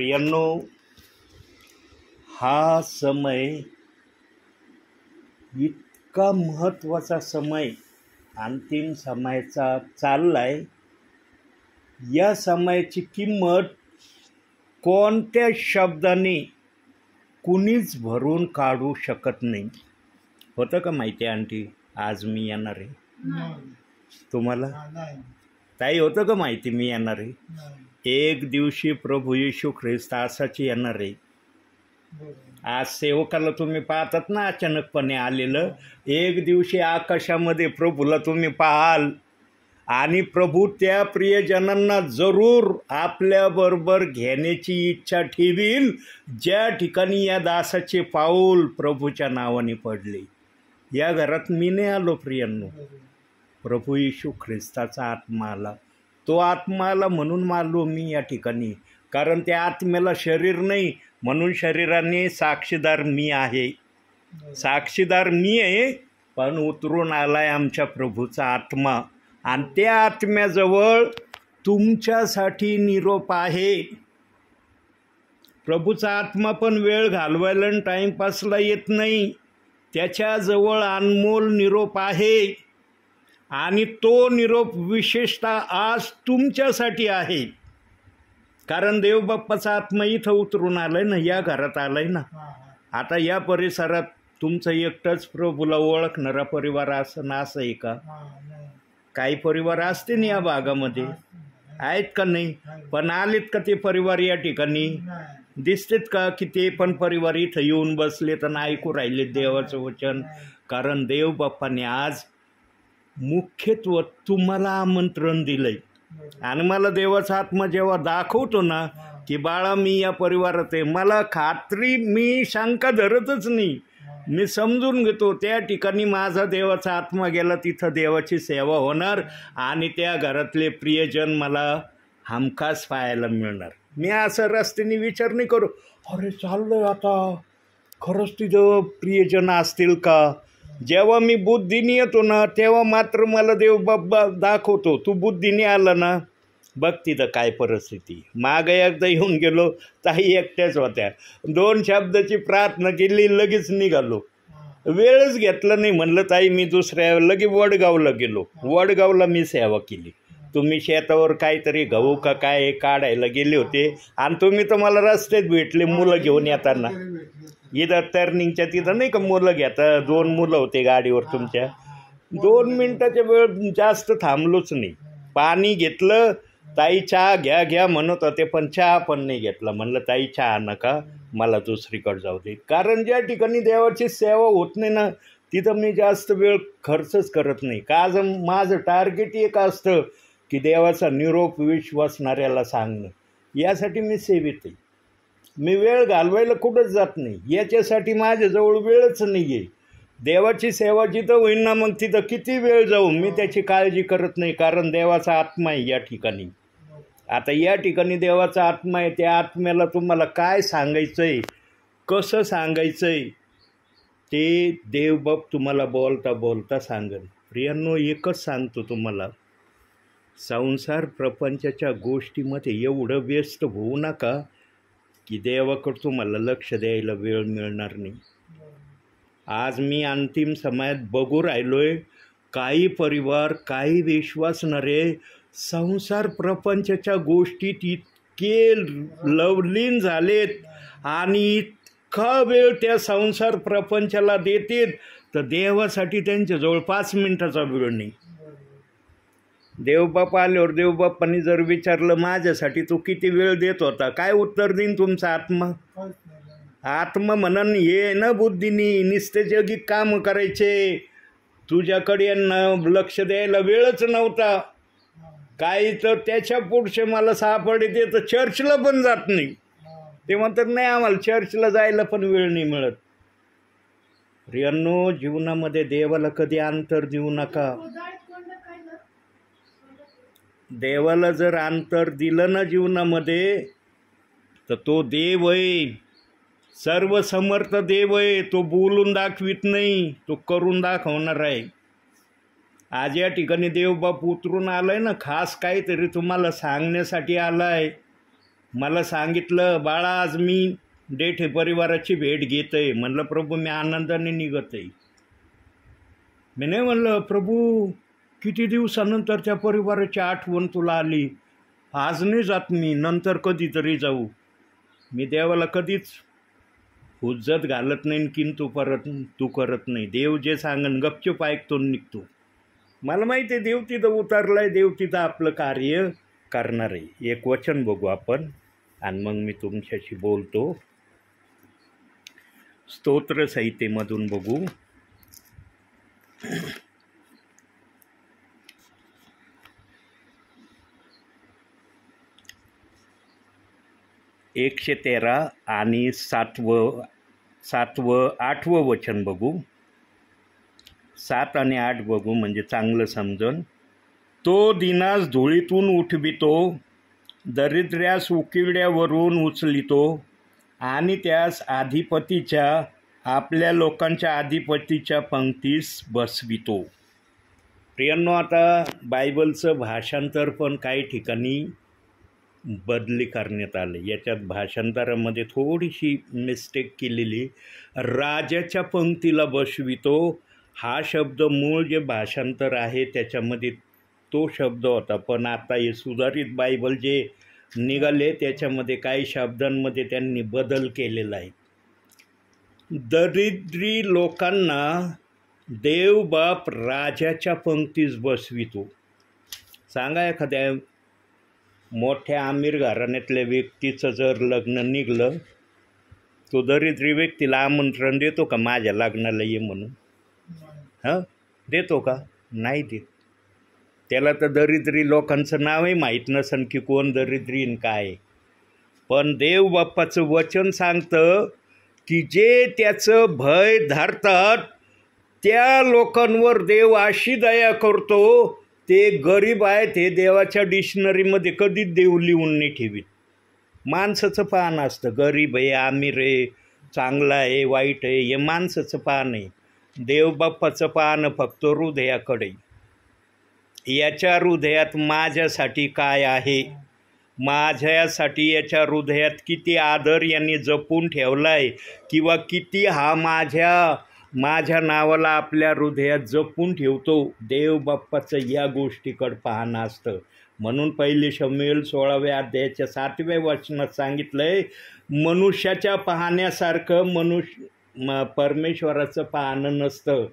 प्रियांनो, हा समय इतका महत्त्वाचा समय अंतिम समयाचा चाललाय. या समयाची किंमत कोणत्या शब्दाने कुणीच भरून काढू शकत नाही. होतं का माहिती आहे आंटी, आज मी येणार आहे? तुम्हाला ताई होतं का माहिती मी येणार आहे? एक दिवशी प्रभू येशू ख्रिस्त असाच येणार आहे. आज सेवकाला तुम्ही पाहतात ना, अचानकपणे आलेलं. एक दिवशी आकाशामध्ये प्रभूला तुम्ही पाहाल आणि प्रभू त्या प्रियजनांना जरूर आपल्याबरोबर घेण्याची इच्छा ठेवील ज्या ठिकाणी या दासाचे पाऊल प्रभूच्या नावाने पडले. या घरात मी नाही आलो प्रियांनो, प्रभू येशू ख्रिस्ताचा आत्मा आला. तो आत्मा आला म्हणून आलो मी या ठिकाणी, कारण त्या आत्म्याला शरीर नाही, म्हणून शरीराने साक्षीदार मी आहे. साक्षीदार मी आहे, पण उतरून आलाय आमच्या प्रभूचा आत्मा आणि त्या आत्म्याजवळ तुमच्यासाठी निरोप आहे. प्रभूचा आत्मा पण वेळ घालवायला आणि टाईमपासला येत नाही. त्याच्याजवळ अनमोल निरोप आहे आणि तो निरोप विशेषतः आज तुमच्यासाठी आहे. कारण देवबाप्पाचा आत्मा इथं उतरून आलाय ना, या घरात आलाय ना. आता या परिसरात तुमचं एकटंच प्रभूला ओळखणारा परिवार असं आहे का? काही परिवार असते ना या भागामध्ये, आहेत का नाही? पण आलेत का ते परिवार या ठिकाणी? दिसतेत का की ते पण परिवार इथं येऊन बसले तर ऐकू राहिले देवाचं वचन? कारण देवबाप्पाने आज मुख्यत्व तुम्हाला आमंत्रण दिलंय. आणि मला देवाचा आत्मा जेव्हा दाखवतो ना की बाळा मी या परिवारात आहे, मला खात्री, मी शंका धरतच नाही, मी समजून घेतो त्या ठिकाणी माझा देवाचा आत्मा गेला, तिथं देवाची सेवा होणार आणि त्या घरातले प्रियजन मला हमखास पाहायला मिळणार. मी असं रस्त्याने विचार नाही करू, अरे चाललंय आता खरंच तिथं प्रियजन असतील का? जेव्हा मी बुद्धीने येतो ना तेव्हा मात्र मला देव बाप्पा दाखवतो, तू बुद्धीने आला ना, बघ तिथं काय परिस्थिती. मागं एकदा येऊन गेलो, ताई एकट्याच होत्या, 2 शब्दाची प्रार्थना केली, लगेच निघालो, वेळच घेतला नाही. म्हणलं ताई मी दुसऱ्या लगे वडगावला गेलो, वडगावला मी सेवा केली. तुम्ही शेतावर काहीतरी गहू का काय काढायला गेले होते आणि तुम्ही तर मला रस्त्यात भेटले मुलं घेऊन येताना. इथं टर्निंगच्या तिथं नाही का मुलं घेता, 2 मुलं होते गाडीवर तुमच्या. 2 मिनटाच्या वेळ जास्त थांबलोच नाही. पाणी घेतलं, ताई चहा घ्या घ्या म्हणत होते, पण चहा पण नाही घेतला. म्हणलं ताई चहा नका, मला दुसरीकडे जाऊ दे. कारण ज्या ठिकाणी देवाची सेवा होत नाही ना तिथं मी जास्त वेळ खर्चच करत नाही. का माझं टार्गेट एक असतं की देवाचा निरोप विश्वासणाऱ्याला सांगणं. यासाठी मी सेवित आहे. मी वेळ घालवायला कुठंच जात नाही, याच्यासाठी माझ्याजवळ वेळच नाही आहे. देवाची सेवा जिथं होईन ना मग तिथं किती वेळ जाऊ मी त्याची काळजी करत नाही, कारण देवाचा आत्मा आहे या ठिकाणी. आता या ठिकाणी देवाचा आत्मा आहे, त्या आत्म्याला तुम्हाला काय सांगायचं आहे, कसं सांगायचं आहे ते देवबाप तुम्हाला बोलता बोलता सांगेल. प्रियांनो, एकच सांगतो तुम्हाला, संसार प्रपंचाच्या गोष्टीमध्ये एवढं व्यस्त होऊ नका की देवाकडं तुम्हाला लक्ष द्यायला वेळ मिळणार नाही. आज मी अंतिम समयात बघू राहिलोय, काही परिवार, काही विश्वासणारे संसार प्रपंचाच्या गोष्टीत इतके लवलीन झालेत आणि इतका वेळ त्या संसार प्रपंचाला देतात तर देवासाठी त्यांच्याजवळ 5 मिनिटाचा वेळ नाही. देवबाप्पा आल्यावर देवबाप्पांनी जर विचारलं माझ्यासाठी तू किती वेळ देत होता, काय उत्तर देईन तुमचा आत्मा? आत्मा म्हणन हे ना बुद्धीनी निस्ते जगी काम करायचे, तुझ्याकडे यांना लक्ष द्यायला वेळच नव्हता. काही तर त्याच्या पुढचे मला सापडे ते तर चर्चला पण जात नाही. ते म्हणतात नाही आम्हाला चर्चला जायला पण वेळ नाही मिळत. प्रियांनो, जीवनामध्ये देवाला कधी अंतर देऊ नका. देवाला जर अंतर दिलं ना जीवनामध्ये तर तो देव आहे, सर्वसमर्थ देव आहे. तो बोलून दाखवित नाही, तो करून दाखवणार आहे. आज या ठिकाणी देवबाप उतरून आलाय ना, खास काहीतरी तुम्हाला सांगण्यासाठी आलाय. मला सांगितलं, बाळा आज मी डेठे परिवाराची भेट घेत आहे. म्हणलं प्रभू मी आनंदाने निघत आहे. मी नाही म्हणलं प्रभू किती दिवसानंतर त्या परिवाराची आठवण तुला आली, आज नाही जात मी, नंतर कधीतरी जाऊ. मी देवाला कधीच हुज्जत घालत नाही, किंतु तू करत नाही. देव जे सांगन गपचूप ऐकतो निघतो. मला माहिती आहे देव तिथं उतरलाय, देव तिथं आपलं कार्य करणार आहे. एक वचन बघू आपण आणि मग मी तुमच्याशी बोलतो. स्तोत्र संहितेमधून बघू. एकशे 13 आणि 7वं 8वं वचन बघू. 7 आणि 8 बघू म्हणजे चांगलं समजन. तो दिनास धुळीतून उठवितो, दरिद्र्यास उकिरड्यावरून उचलितो आणि त्यास आपल्या लोकांच्या अधिपतीच्या पंक्तीस बसवितो. प्रियांनो, आता बायबलचं भाषांतर पण काही ठिकाणी बदली करण्यात आले. याच्यात भाषांतरामध्ये थोडीशी मिस्टेक केलेली. राजाच्या पंक्तीला बसवितो हा शब्द मूळ जे भाषांतर आहे त्याच्यामध्ये तो शब्द होता, पण आता हे सुधारित बायबल जे निघाले त्याच्यामध्ये काही शब्दांमध्ये त्यांनी बदल केलेला आहे. दरिद्री लोकांना देव बाप राजाच्या पंक्तीस बसवितो. सांगा एखाद्या मोठ्या आमिर घराण्यातल्या व्यक्तीचं जर लग्न निघलं, तो दरिद्री व्यक्तीला आमंत्रण देतो का माझ्या लग्नाला ये म्हणून? देतो का? नाही देत. त्याला तर दरिद्री लोकांचं नावही माहीत नसन की कोण दरिद्रीन काय. पण देव बाप्पाचं वचन सांगतं की जे त्याचं भय धरतात त्या लोकांवर देव अशी दया करतो. ते गरीब आहेत हे देवाच्या डिक्शनरीमध्ये कधीच देव लिहून नाही ठेवीत. माणसाचं पान असतं. गरीब आहे, आमिर आहे, चांगला आहे, वाईट आहे, हे माणसाचं पान आहे. देवबाप्पाचं पान फक्त हृदयाकडे. याच्या हृदयात माझ्यासाठी काय आहे, माझ्यासाठी याच्या हृदयात किती आदर यांनी जपून ठेवला आहे, किंवा किती हा माझ्या नावाला आपल्या हृदयात जपून ठेवतो. देवबाप्पाचं या गोष्टीकडं पाहणं असतं. म्हणून पहिली शमूएल 16व्या अध्यायाच्या 7व्या वचनात सांगितलं आहे, मनुष्याच्या पाहण्यासारखं परमेश्वराचं पाहणं नसतं.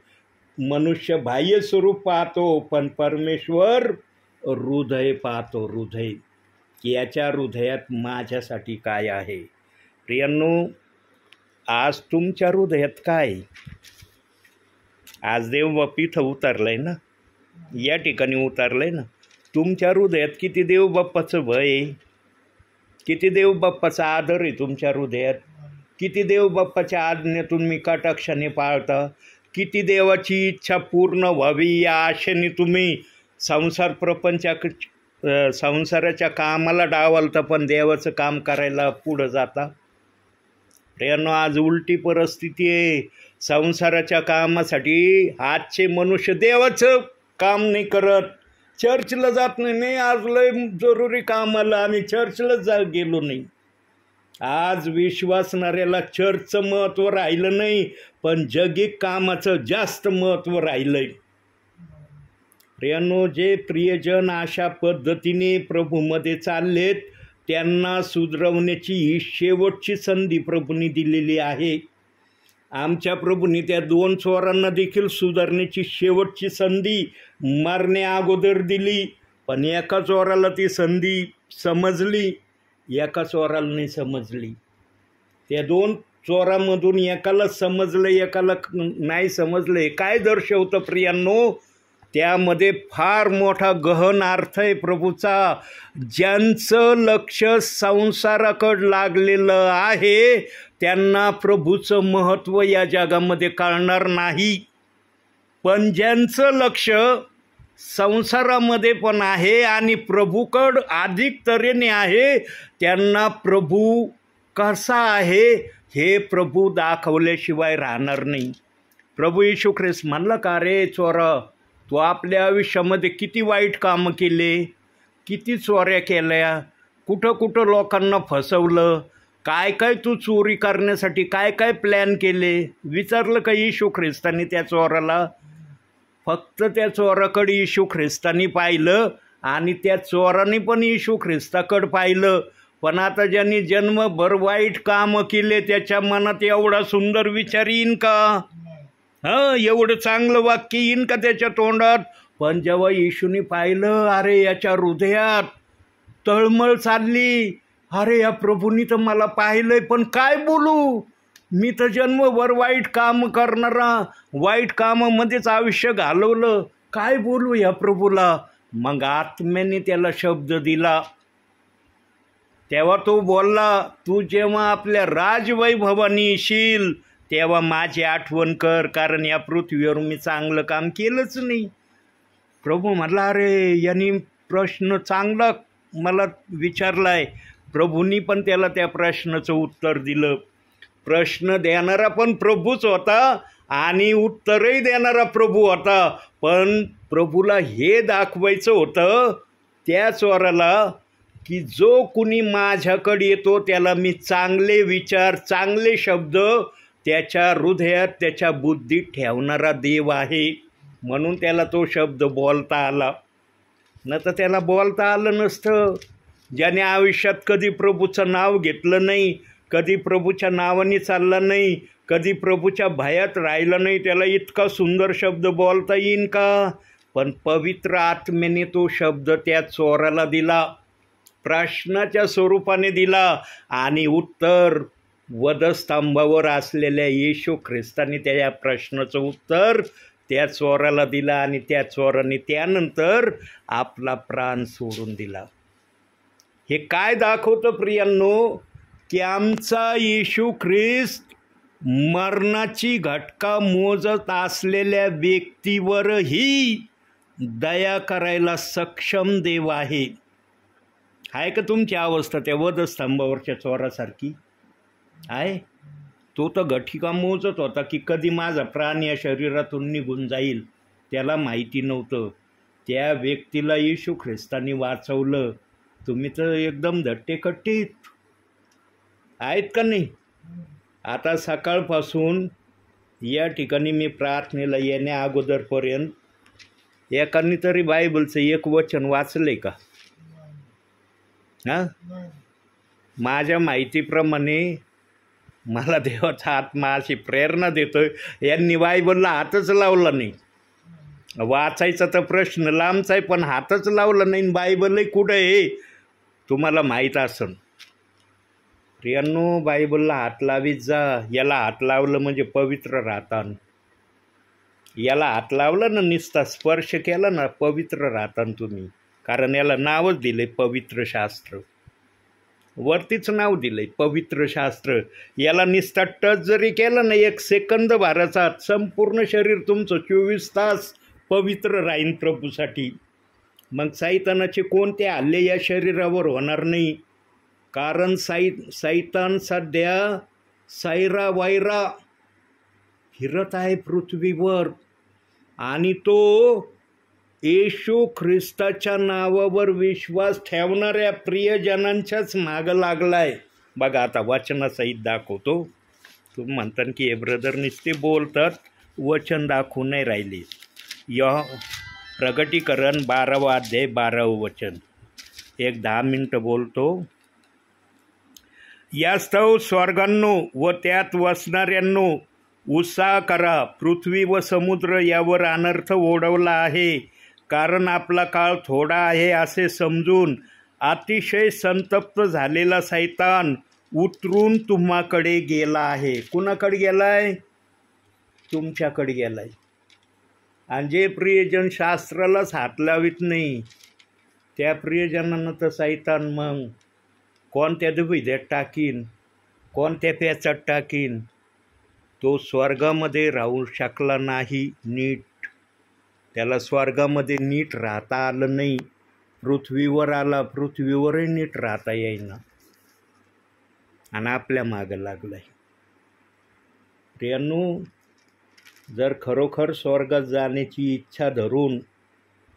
मनुष्य बाह्य स्वरूप पाहतो, पण परमेश्वर हृदय पाहतो. हृदय, याच्या हृदयात माझ्यासाठी काय आहे. प्रियांनो, आज तुमच्या हृदयात काय? आज देवबाप इथं उतरलं आहे ना, या ठिकाणी उतरलं आहे ना. तुमच्या हृदयात किती देवबाप्पाचं भय आहे, किती देवबाप्पाचा आदर आहे तुमच्या हृदयात, किती देवबाप्पाच्या आज्ञेतून मी कटाक्षाने पाळता, किती देवाची इच्छा पूर्ण व्हावी या आशेने तुम्ही संसाराच्या कामाला डावलता, पण देवाचं काम करायला पुढं जाता. प्रियांनो, आज उलटी परिस्थिती आहे. संसाराच्या कामासाठी आजचे मनुष्य देवाचं काम नाही करत, चर्चला जात नाही. आज लय जरुरी कामाला आम्ही चर्चलाच गेलो नाही. आज विश्वासणाऱ्याला चर्चचं महत्त्व राहिलं नाही, पण जगिक कामाचं जास्त महत्त्व राहिलं आहे. प्रियांनो, जे प्रियजन अशा पद्धतीने प्रभूमध्ये चाललेत त्यांना सुधरवण्याची ही शेवटची संधी प्रभूंनी दिलेली आहे. आमच्या प्रभूंनी त्या 2 चोरांना देखील सुधारण्याची शेवटची संधी मरण्या अगोदर दिली, पण एका चोराला ती संधी समजली, एका चोराला नाही समजली. त्या 2 चोरामधून एकाला समजलं, एकाला नाही समजलं. काय दर्शवतं प्रियांनो? त्यामध्ये फार मोठा गहन अर्थ आहे प्रभूचा. ज्यांचं लक्ष संसाराकडं लागलेलं आहे त्यांना प्रभूचं महत्त्व या जगामध्ये कळणार नाही, पण ज्यांचं लक्ष संसारामध्ये पण आहे आणि प्रभूकडं अधिक तऱ्हेने आहे त्यांना प्रभू कसा आहे हे प्रभू दाखवल्याशिवाय राहणार नाही. प्रभू येशू ख्रिस्त म्हणलं का, रे चोरा, तू आपल्या आयुष्यामध्ये किती वाईट कामं केले, किती चोऱ्या केल्या, कुठं कुठं लोकांना फसवलं, काय काय तू चोरी करण्यासाठी काय काय प्लॅन केले, विचारलं का येशू ख्रिस्तांनी त्या चोराला? फक्त त्या चोराकडे येशू ख्रिस्तांनी पाहिलं आणि त्या चोराने पण येशू ख्रिस्ताकडे पाहिलं. पण आता ज्यांनी जन्मभर वाईट कामं केले त्याच्या मनात एवढा सुंदर विचार येईन का? एवढं चांगलं वाक्य येईन का त्याच्या तोंडात? पण जेव्हा येशूने पाहिलं, अरे याच्या हृदयात तळमळ चालली, अरे या प्रभूंनी तर मला पाहिलंय पण काय बोलू, मी तर जन्मभर वाईट काम करणारा, वाईट कामामध्येच आयुष्य घालवलं, काय बोलू या प्रभूला? मग आत्म्याने त्याला शब्द दिला. तेव्हा तो बोलला, तू जेव्हा आपल्या राजवैभवानी येशील तेव्हा माझी आठवण कर, कारण या पृथ्वीवर मी चांगलं काम केलंच नाही. प्रभू म्हटला, अरे यांनी प्रश्न चांगला मला विचारलाय. प्रभूंनी पण त्याला त्या प्रश्नाचं उत्तर दिलं. प्रश्न देणारा पण प्रभूच होता आणि उत्तरही देणारा प्रभू होता. पण प्रभूला हे दाखवायचं होतं त्या चोराला की जो कुणी माझ्याकडे येतो त्याला मी चांगले विचार, चांगले शब्द त्याच्या हृदयात, त्याच्या बुद्धीत ठेवणारा देव आहे. म्हणून त्याला तो शब्द बोलता आला, न तर त्याला बोलता आलं नसतं. ज्याने आयुष्यात कधी प्रभूचं नाव घेतलं नाही, कधी प्रभूच्या नावाने चालला नाही, कधी प्रभूच्या भयात राहिलं नाही, त्याला इतका सुंदर शब्द बोलता येईन का? पण पवित्र आत्म्याने तो शब्द त्या चोराला दिला, प्रश्नाच्या स्वरूपाने दिला आणि उत्तर वधस्तंभावर असलेल्या येशू ख्रिस्ताने त्या प्रश्नाचं उत्तर त्या चोराला दिला आणि त्या चोराने त्यानंतर आपला प्राण सोडून दिला. हे काय दाखवतं प्रियांनो, की आमचा येशू ख्रिस्त मरणाची घटका मोजत असलेल्या व्यक्तीवरही दया करायला सक्षम देव आहे. आहे का तुमची अवस्था त्या वधस्तंभावरच्या चोरासारखी आहे? तो तर घटिका मोजत होता की कधी माझा प्राण या शरीरातून निघून जाईल, त्याला माहिती नव्हतं. त्या व्यक्तीला येशू ख्रिस्तानी वाचवलं. तुम्ही तर एकदम धट्टेकट्टीत आहेत का नाही? आता सकाळपासून या ठिकाणी मी प्रार्थनेला येण्या अगोदरपर्यंत एकाने तरी बायबलचं एक वचन वाचलंय का? माझ्या माहितीप्रमाणे मला देवाचा आत्मा अशी प्रेरणा देतोय, यांनी बायबलला हातच लावला नाही. वाचायचा तर प्रश्न लांबचा आहे, पण हातच लावला नाही. बायबलही कुठं आहे तुम्हाला माहीत असेल. प्रियांनो, बायबलला हात लावीत जा. याला हात लावलं म्हणजे पवित्र राहतान. याला हात लावलं ना, नुसता स्पर्श केला ना, पवित्र राहतान तुम्ही. कारण याला नावच दिले पवित्र शास्त्र, वरतीच नाव दिलंय पवित्र शास्त्र. याला नुसता टच जरी केलं ना, एक सेकंद भराचा, संपूर्ण शरीर तुमचं 24 तास पवित्र राहीन प्रभूसाठी. मग सैतानाचे कोणते हल्ले या शरीरावर होणार नाही, कारण सैतान सध्या सैरा वैरा फिरत आहे पृथ्वीवर आणि तो येशू ख्रिस्ताच्या नावावर विश्वास ठेवणाऱ्या प्रियजनांच्याच मागं लागलाय. बघा आता वचनासहित दाखवतो. तुम्ही म्हणता की हे ब्रदर नुसते बोलतात, वचन दाखवू नाही राहिले. प्रगटीकरण 12वा अध्याय 12वं वचन, एक 10 मिनटं बोलतो. यास्तव स्वर्गांनो व त्यात वसणाऱ्यांनो उत्साह करा, पृथ्वी व समुद्र यावर अनर्थ ओढवला आहे, कारण आपला काळ थोडा आहे असे समजून अतिशय संतप्त झालेला सैतान उतरून तुम्हाकडे गेला आहे. कुणाकडे गेलाय? तुमच्याकडे गेलाय. आणि जे प्रियजन शास्त्रालाच हात लावित नाही त्या प्रियजनांना तर सैतान मग कोणत्या दुविध्यात टाकीन, कोणत्या प्याचात टाकीन. तो स्वर्गामध्ये राहू शकला नाही नीट, त्याला स्वर्गामध्ये नीट राहता आलं नाही. पृथ्वीवर आला, पृथ्वीवरही नीट राहता येईना आणि आपल्या मागं लागलाय. प्रियांनो, जर खरोखर स्वर्गात जाण्याची इच्छा धरून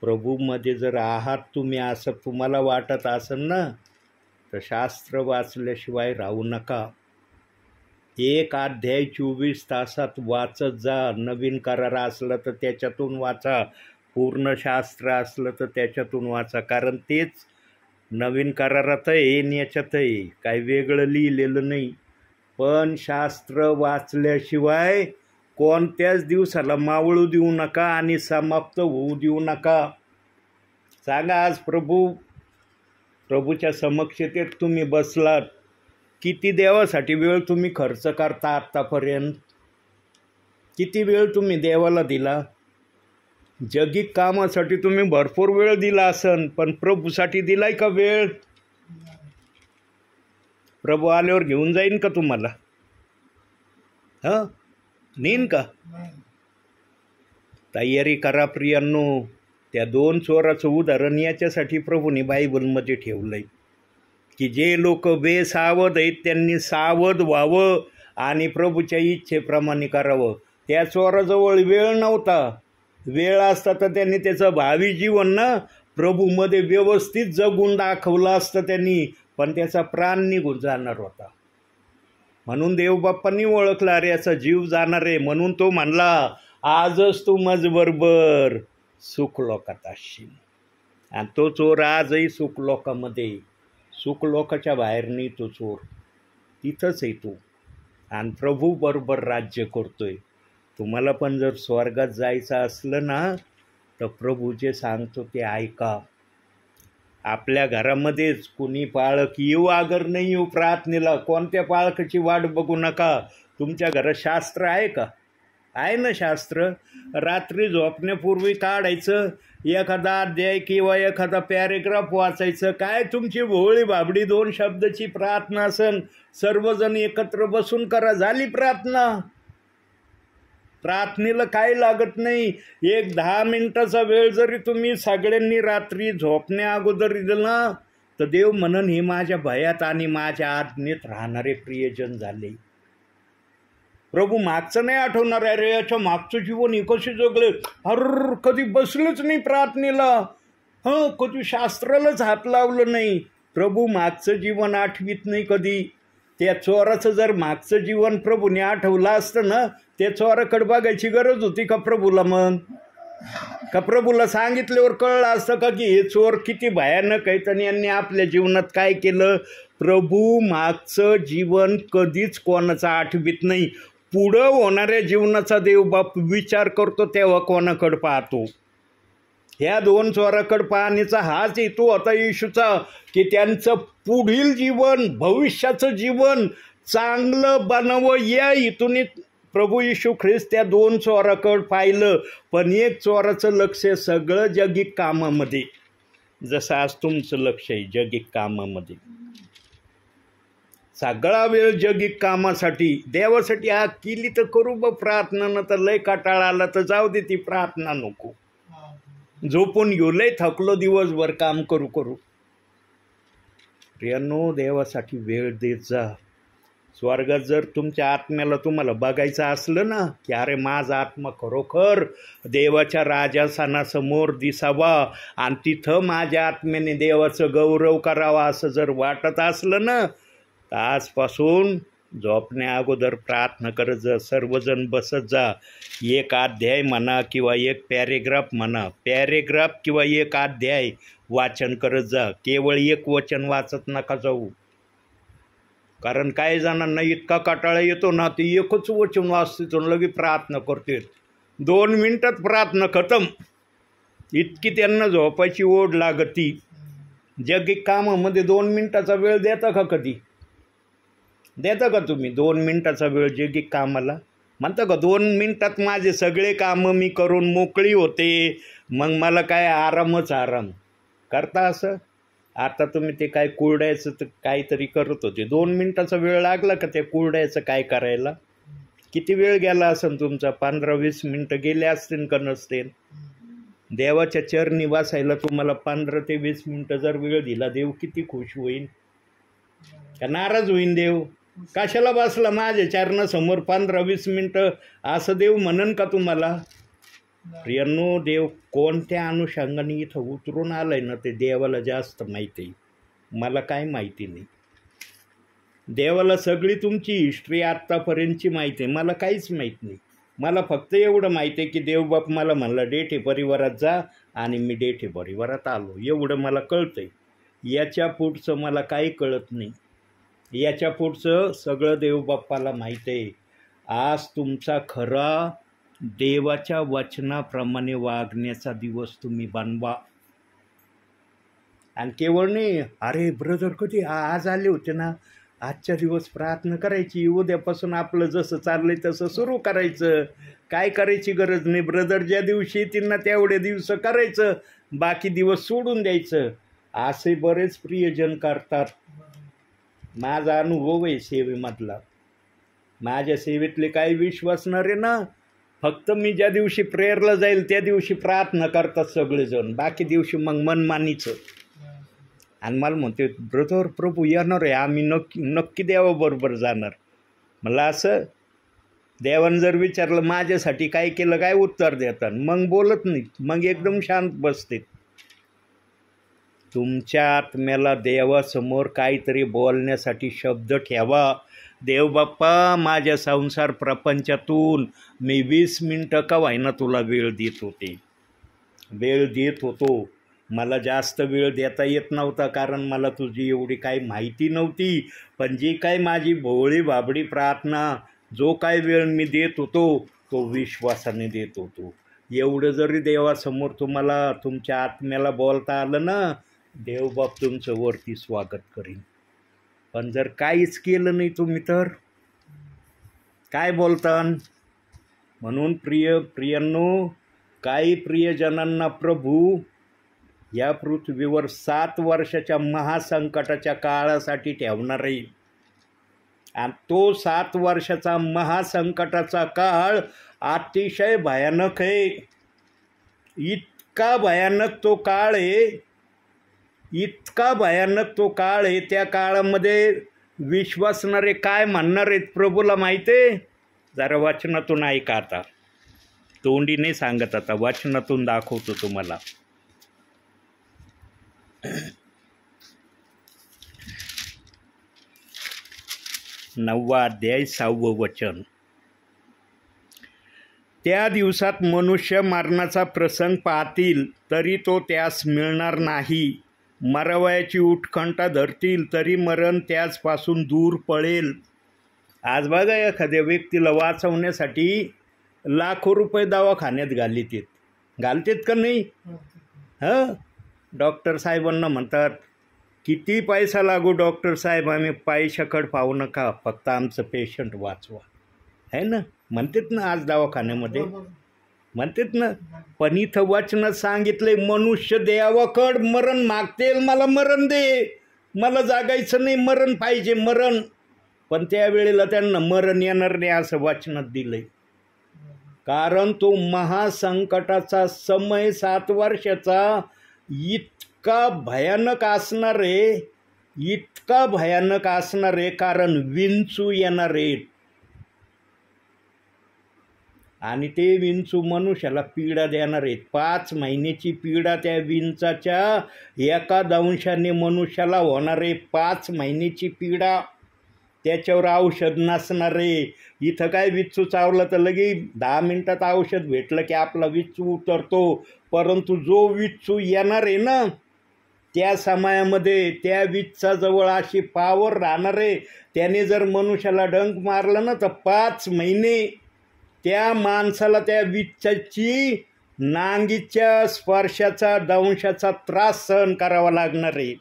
प्रभूमध्ये जर आहात तुम्ही, असं तुम्हाला वाटत असेल ना, तर शास्त्र वाचल्याशिवाय राहू नका. एक अध्याय 24 तासात वाचत जा. नवीन करार असलं तर त्याच्यातून वाचा, पूर्ण शास्त्र असलं तर त्याच्यातून वाचा. कारण तेच नवीन करारात आहे आणि याच्यात आहे, काही वेगळं लिहिलेलं नाही. पण शास्त्र वाचल्याशिवाय कोणत्याच दिवसाला मावळू देऊ नका आणि समाप्त होऊ देऊ नका. सांगा, आज प्रभूच्या समक्षतेत तुम्ही बसलात, किती देवासाठी वेळ तुम्ही खर्च करता आत्तापर्यंत? किती वेळ तुम्ही देवाला दिला? जगिक कामासाठी तुम्ही भरपूर वेळ दिला असन, पण प्रभूसाठी दिलाय का वेळ? प्रभू आल्यावर घेऊन जाईन का तुम्हाला? नेईन का? तयारी करा प्रियांनो. त्या 2 चोराचं उदाहरण याच्यासाठी प्रभूने बायबलमध्ये ठेवलंय की जे लोक बेसावध आहेत त्यांनी सावध व्हावं आणि प्रभूच्या इच्छेप्रमाणे करावं. त्या चोराजवळ वेळ नव्हता. वेळ असता तर त्यांनी त्याचं भावी जीवन ना प्रभूमध्ये व्यवस्थित जगून दाखवलं असतं त्यांनी, पण त्याचा प्राण निघून जाणार होता. म्हणून देवबाप्पांनी ओळखला, अरे याचा जीव जाणार आहे. म्हणून तो म्हणला, आजच तू माझबरोबर सुखलोकात असशील. आणि तो चोर आजही सुखलोकामध्ये, सुखलोकाच्या बाहेर नाही तो चोर, तिथंच आहे तो. आणि प्रभू बरोबर राज्य करतोय. तुम्हाला पण जर स्वर्गात जायचं असलं ना तर प्रभू जे सांगतो ते ऐका. आपल्या घरामध्येच कुणी पाळक येऊ अगर नाही येऊ प्रार्थनेला, कोणत्या पाळकाची वाट बघू नका. तुमच्या घरात शास्त्र आहे का? आहे ना शास्त्र. रात्री झोपण्यापूर्वी काढायचं, एखादा अध्याय किंवा एखादा पॅरेग्राफ वाचायचं. काय तुमची भोळी बाबडी 2 शब्दाची प्रार्थना असन, सर्वजण एकत्र बसून करा, झाली प्रार्थना. प्रार्थनेला काय लागत नाही. एक 10 मिनिटाचा वेळ जरी तुम्ही सगळ्यांनी रात्री झोपण्या अगोदर दिला तर देव म्हणन हे माझ्या भयात आणि माझ्या आज्ञेत राहणारे प्रियजन झाले. प्रभू मागचं नाही आठवणार आहे, रे याच्या मागचं जीवन हे कसे जगले, कधी बसलंच नाही प्रार्थनेला, कधी शास्त्रालाच हात लावलं नाही. प्रभू मागचं जीवन आठवीत नाही कधी. त्या चोराचं जर मागचं जीवन प्रभूने आठवलं असतं ना, त्या चोराकडे बघायची गरज होती का प्रभूला? मग का प्रभूला सांगितल्यावर कळलं असतं का की हे चोर किती भयानक आहेत आणि यांनी आपल्या जीवनात काय केलं? प्रभू मागचं जीवन कधीच कोणाचं आठवीत नाही. पुढं होणाऱ्या जीवनाचा देवबाप विचार करतो तेव्हा कोणाकडे पाहतो? ह्या 2 चोराकडे पाहण्याचा हाच हेतू होता येशूचा, की त्यांचं पुढील जीवन, भविष्याचं जीवन चांगलं बनावं या हेतूने प्रभू येशू ख्रिस्त त्या 2 चोराकडे पाहिलं. पण एक चोराचं लक्ष सगळं जगिक कामामध्ये, जसं आज तुमचं लक्ष आहे जगिक कामामध्ये. सगळा वेळ जगिक कामासाठी, देवासाठी केली तर करू बा प्रार्थना, न तर लय कटाळा आला तर जाऊ दे ती प्रार्थना नको. झोपून घेऊ, लय थकलो दिवसभर काम करू करू. प्रियांनो, देवासाठी वेळ देत जा. स्वर्गात जर तुमच्या आत्म्याला तुम्हाला बघायचं असलं ना की अरे माझा आत्मा खरोखर देवाच्या राजासनासमोर दिसावा आणि तिथं माझ्या आत्म्याने देवाचं गौरव करावा असं जर वाटत असलं ना, तर आजपासून झोपण्या अगोदर प्रार्थना करत जा. सर्वजण बसत जा. एक अध्याय म्हणा किंवा एक पॅरेग्राफ म्हणा, पॅरेग्राफ किंवा एक अध्याय वाचन करत जा. केवळ एक वचन वाचत नका जाऊ. कारण काही जणांना इतका कंटाळा येतो ना, ते एकच वचन वाचते तर लगे प्रार्थना करते. 2 मिनटात प्रार्थना खतम. इतकी त्यांना झोपायची ओढ लागती. जगिक कामामध्ये 2 मिनटाचा वेळ देता का? कधी देता का तुम्ही 2 मिनटाचा वेळ जगिक कामाला? म्हणता का 2 मिनटात माझे सगळे कामं मी करून मोकळी होते, मग मला काय आरामच आराम करता? असं आता तुम्ही ते काय कुरड्याचं तर काहीतरी करत होते, 2 मिनटाचा वेळ लागला का त्या कुरड्याचं काय करायला? किती वेळ गेला असेल तुमचा? 15-20 मिनटं गेले असतील का नसतील? देवाच्या चरणी बसायला तुम्हाला 15 ते 20 मिनटं जर वेळ दिला, देव किती खुश होईल? का नाराज होईन देव? कशाला बसला माझ्या चरणासमोर 15-20 मिनटं, असं देव म्हणन का तुम्हाला? प्रियांनो, देव कोणत्या अनुषंगाने इथं उतरून आलाय ना ते देवाला जास्त माहिती आहे. मला काय माहिती नाही. देवाला सगळी तुमची हिस्ट्री आत्तापर्यंतची माहिती आहे, मला काहीच माहीत नाही. मला फक्त एवढं माहिती आहे की देवबाप मला म्हणला डेठे परिवारात जा, आणि मी डेठे परिवारात आलो, एवढं मला कळतं आहे. याच्या पुढचं मला काही कळत नाही. याच्या पुढचं सगळं देवबाप्पाला माहीत आहे. आज तुमचा खरा देवाच्या वचनाप्रमाणे वागण्याचा दिवस तुम्ही बनवा. आणि केवळ नाही, अरे ब्रदर कधी आज आले होते ना, आजच्या दिवस प्रार्थना करायची, उद्यापासून आपलं जसं चाललंय तसं सुरू करायचं, काय करायची गरज नाही. ब्रदर ज्या दिवशी येतील ना तेवढे दिवस करायचं, बाकी दिवस सोडून द्यायचं. असे बरेच प्रियजन करतात. माझा अनुभव आहे सेवेमधला. माझ्या सेवेतले काही विश्वासणारे ना, फक्त मी ज्या दिवशी प्रेयरला जाईल त्या दिवशी प्रार्थना करतात सगळेजण, बाकी दिवशी मग मनमानीचं. आणि मला म्हणते ब्रदर प्रभू येणार आहे, आम्ही नक्की देवाबरोबर जाणार. मला असं देवानं जर विचारलं माझ्यासाठी काय केलं, काय उत्तर देतात, मग बोलत नाही, मग एकदम शांत बसते. तुमच्या आत्म्याला देवासमोर काहीतरी बोलण्यासाठी शब्द ठेवा. देवबाप्पा, माझ्या संसार प्रपंचातून मी 20 मिनटं का व्हायना तुला वेळ देत होतो. मला जास्त वेळ देता येत नव्हता, कारण मला तुझी एवढी काही माहिती नव्हती. पण जी काय माझी भोळी बाबडी प्रार्थना, जो काय वेळ मी देत होतो तो विश्वासाने देत होतो. एवढं जरी देवासमोर तुम्हाला तुमच्या आत्म्याला बोलता आलं ना, देवबाप तुमचं वरती स्वागत करीन. पण जर काहीच केलं नाही तुम्ही तर काय बोलता. म्हणून प्रियांनो, काही प्रियजनांना प्रभू या पृथ्वीवर 7 वर्षाच्या महासंकटाच्या काळासाठी ठेवणार आहे. आणि तो 7 वर्षाचा महासंकटाचा काळ अतिशय भयानक आहे. इतका भयानक तो काळ आहे, त्या काळामध्ये विश्वासणारे काय म्हणणार आहेत प्रभूला माहिती आहे. जरा वचनातून ऐका. आता तोंडी नाही सांगत, आता वचनातून दाखवतो तुम्हाला. 9वा अध्याय 6वं वचन. त्या दिवसात मनुष्य मरणाचा प्रसंग पाहतील तरी तो त्यास मिळणार नाही. मरावयाची उत्कंठा धरतील तरी मरण त्याचपासून दूर पळेल. आज बघा, एखाद्या व्यक्तीला वाचवण्यासाठी लाखो रुपये दवाखान्यात घालतात का नाही? डॉक्टर साहेबांना म्हणतात, किती पैसा लागू डॉक्टर साहेब, आम्ही पैशाकडे पाहू नका, फक्त आमचं पेशंट वाचवा, है ना, म्हणतात ना आज दवाखान्यामध्ये, म्हणतात ना. पण इथं वचनात सांगितले, मनुष्य देवाकडं मरण मागतील, मला मरण दे, मला जागायचं नाही, मरण पाहिजे, मरण. पण त्यावेळेला त्यांना मरण येणार नाही असं वचनात दिलंय. कारण तो महासंकटाचा समय 7 वर्षाचा इतका भयानक असणार आहे, कारण विंचू येणार आहेत. आणि ते विंचू मनुष्याला पीडा देणार आहेत. 5 महिन्याची पीडा त्या विंचाच्या एका दंशाने मनुष्याला होणार आहे. 5 महिन्याची पीडा, त्याच्यावर औषध नसणार आहे. इथं काय विच्चू चावलं तर लगे 10 मिनिटात औषध भेटलं की आपला विच्चू उतरतो. परंतु जो विच्चू येणार आहे ना, त्या समयामध्ये त्या विच्चाजवळ अशी पावर राहणार आहे, त्याने जर मनुष्याला डंक मारलं ना तर 5 महिने त्या माणसाला त्या विच्चाची नांगीच्या स्पर्शाचा दंशाचा त्रास सहन करावा लागणार आहे.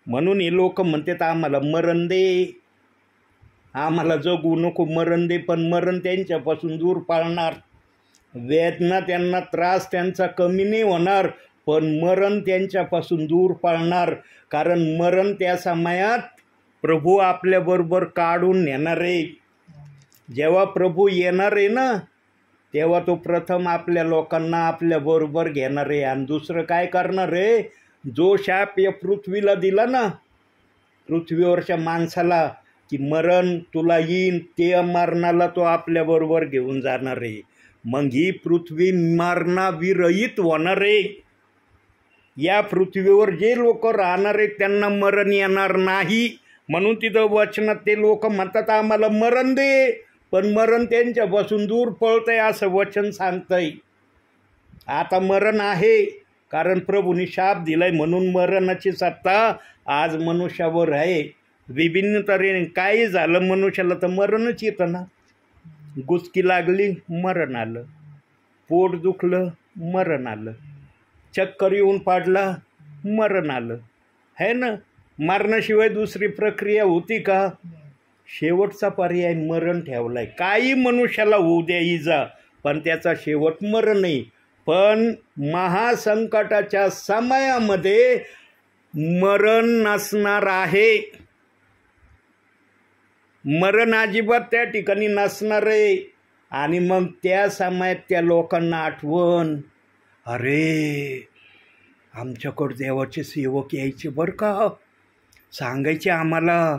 म्हणून हे लोक म्हणतात, आम्हाला मरण दे, आम्हाला जगू नको, मरण दे. पण मरण त्यांच्यापासून दूर पाळणार. वेदना त्यांना, त्रास त्यांचा कमी नाही होणार, पण मरण त्यांच्यापासून दूर पाळणार. कारण मरण त्या समयात प्रभू आपल्याबरोबर काढून नेणार आहे. जेव्हा प्रभू येणार आहे ना, तेव्हा तो प्रथम आपल्या लोकांना आपल्याबरोबर घेणार आहे. आणि दुसरं काय करणार आहे, जो शाप या पृथ्वीला दिला ना, पृथ्वीवरच्या माणसाला, की मरण तुला येईन, ते मरणाला तो आपल्याबरोबर घेऊन जाणार आहे. मग ही पृथ्वी मरणाविरहित होणार आहे. या पृथ्वीवर जे लोक राहणार आहेत त्यांना मरण येणार नाही, म्हणून तिथं वचनात ते लोक म्हणतात आम्हाला मरण दे, पण मरण त्यांच्यापासून दूर पळतंय असं वचन सांगतंय. आता मरण आहे, कारण प्रभूने शाप दिलाय, म्हणून मरणाची सत्ता आज मनुष्यावर आहे. विभिन्न तऱ्हेने काही झालं मनुष्याला तर मरणच येतं ना. गुचकी लागली मरण आलं, पोट दुखलं मरण आलं, चक्कर येऊन पाडला मरण आलं, है ना. मरणाशिवाय दुसरी प्रक्रिया होती का? शेवटचा पर्याय मरण ठेवलाय. काही मनुष्याला होऊ द्या इजा, पण त्याचा शेवट मरण नाही. पण महासंकटाच्या समयामध्ये मरण नसणार आहे. मरण अजिबात त्या ठिकाणी नसणार आहे. आणि मग त्या समयात त्या लोकांना आठवण, अरे आमच्याकडं देवाचे सेवक यायचे बरं का, सांगायचे आम्हाला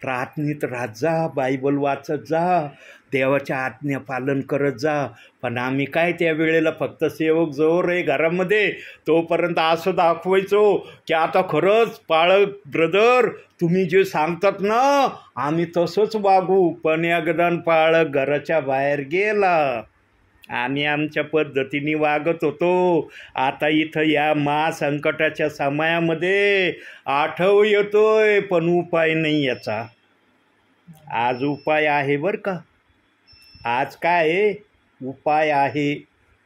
प्रार्थनेत राहत जा, बायबल वाचत जा, देवाच्या आज्ञा पालन करत जा. पण आम्ही काय त्या वेळेला फक्त सेवक जवळ आहे घरामध्ये तोपर्यंत असं दाखवायचो की आता खरंच पाळक ब्रदर तुम्ही जे सांगतात ना आम्ही तसंच वागू. पण एकदा पाळक घराच्या बाहेर गेला, आम्ही आमच्या पद्धतीने वागत होतो. आता इथं या महासंकटाच्या समयामध्ये आठव येतोय, पण उपाय नाही याचा. आज उपाय आहे बरं का. आज काय आहे? उपाय आहे.